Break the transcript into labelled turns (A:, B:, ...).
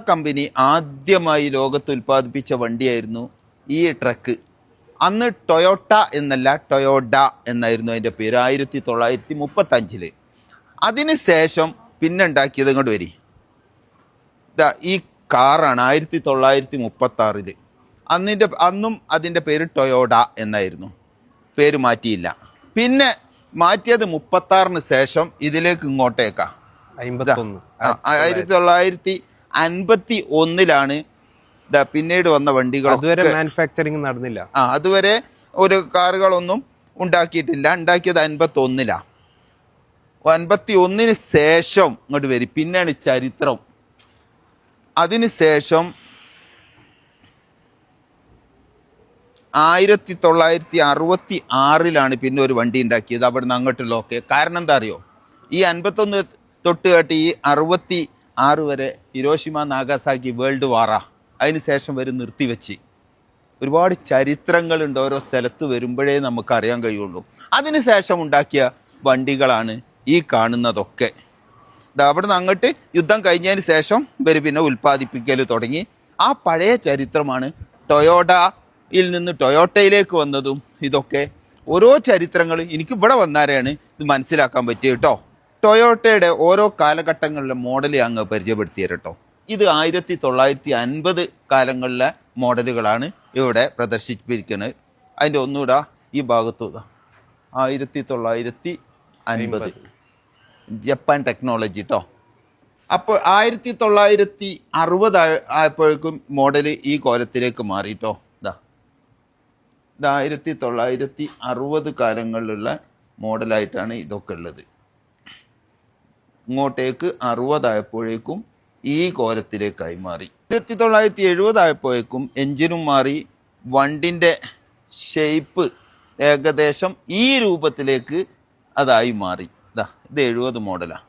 A: Company ആദ്യമായി ലോകത്ത് ഉൽപ്പാദിപ്പിച്ച വണ്ടിയായിരുന്നു ഈ ട്രക്ക്. അന്ന് ടൊയോട്ട എന്നല്ല, ടൊയോഡ എന്നായിരുന്നു അതിൻ്റെ പേര് 1935. അതിന് ശേഷം പിന്നെ ഉണ്ടാക്കിയത് ഇങ്ങോട്ട് വരി, ഈ കാറാണ് 1936. അന്നും അതിൻ്റെ പേര് ടൊയോഡ എന്നായിരുന്നു, പേര് മാറ്റിയില്ല. പിന്നെ മാറ്റിയത് 36 ശേഷം ഇതിലേക്ക് ഇങ്ങോട്ടേക്കാ 1951 പിന്നീട് വന്ന വണ്ടികളൊക്കെ
B: മാനുഫാക്ചറിങ് നടന്നില്ല.
A: അതുവരെ ഒരു കാറുകളൊന്നും ഉണ്ടാക്കിയിട്ടില്ല. ഉണ്ടാക്കിയത് 51. 51 ശേഷം ഇങ്ങോട്ട് വരും, പിന്നെയാണ് ചരിത്രം. അതിനുശേഷം 1966 പിന്നെ ഒരു വണ്ടി ഉണ്ടാക്കിയത് അവിടുന്ന് അങ്ങോട്ടുള്ളതൊക്കെ. കാരണം എന്താ അറിയോ, ഈ 51 തൊട്ട് കേട്ട് ഈ 66 വരെ ഹിരോഷിമ നാഗാസാക്കി വേൾഡ് വാറാ. അതിന് ശേഷം വരെ നിർത്തിവെച്ച്. ഒരുപാട് ചരിത്രങ്ങളുണ്ട്, ഓരോ സ്ഥലത്ത് വരുമ്പോഴേ നമുക്കറിയാൻ കഴിയുള്ളൂ. അതിന് ശേഷം ഉണ്ടാക്കിയ വണ്ടികളാണ് ഈ കാണുന്നതൊക്കെ. അവിടുന്ന് അങ്ങോട്ട് യുദ്ധം കഴിഞ്ഞതിന് ശേഷം ഇവർ പിന്നെ ഉൽപ്പാദിപ്പിക്കൽ തുടങ്ങി. ആ പഴയ ചരിത്രമാണ് ടൊയോട്ടയിൽ നിന്ന് ടൊയോട്ടയിലേക്ക് വന്നതും. ഇതൊക്കെ ഓരോ ചരിത്രങ്ങൾ എനിക്ക് ഇവിടെ വന്നാരെയാണ് ഇത് മനസ്സിലാക്കാൻ പറ്റിയത് കേട്ടോ. ടൊയോട്ടയുടെ ഓരോ കാലഘട്ടങ്ങളിലെ മോഡൽ അങ്ങ് പരിചയപ്പെടുത്തിയ കേട്ടോ. ഇത് 1950 കാലങ്ങളിലെ മോഡലുകളാണ് ഇവിടെ പ്രദർശിപ്പിക്കുന്നത്. അതിൻ്റെ ഒന്നുകൂടെ ഈ ഭാഗത്തു 1950 ജപ്പാൻ ടെക്നോളജി കേട്ടോ. അപ്പോൾ 1960 ആയപ്പോഴേക്കും മോഡൽ ഈ കോലത്തിലേക്ക് മാറിയിട്ടോ. ഇത് 1960 കാലങ്ങളിലുള്ള മോഡലായിട്ടാണ് ഇതൊക്കെ ഉള്ളത്. ഇങ്ങോട്ടേക്ക് 60 ആയപ്പോഴേക്കും ഈ കോലത്തിലേക്കായി മാറി. 1970 ആയപ്പോഴേക്കും എൻജിനും മാറി, വണ്ടിൻ്റെ ഷേപ്പ് ഏകദേശം ഈ രൂപത്തിലേക്ക് അതായി മാറി. ഇത് 70 മോഡലാണ്.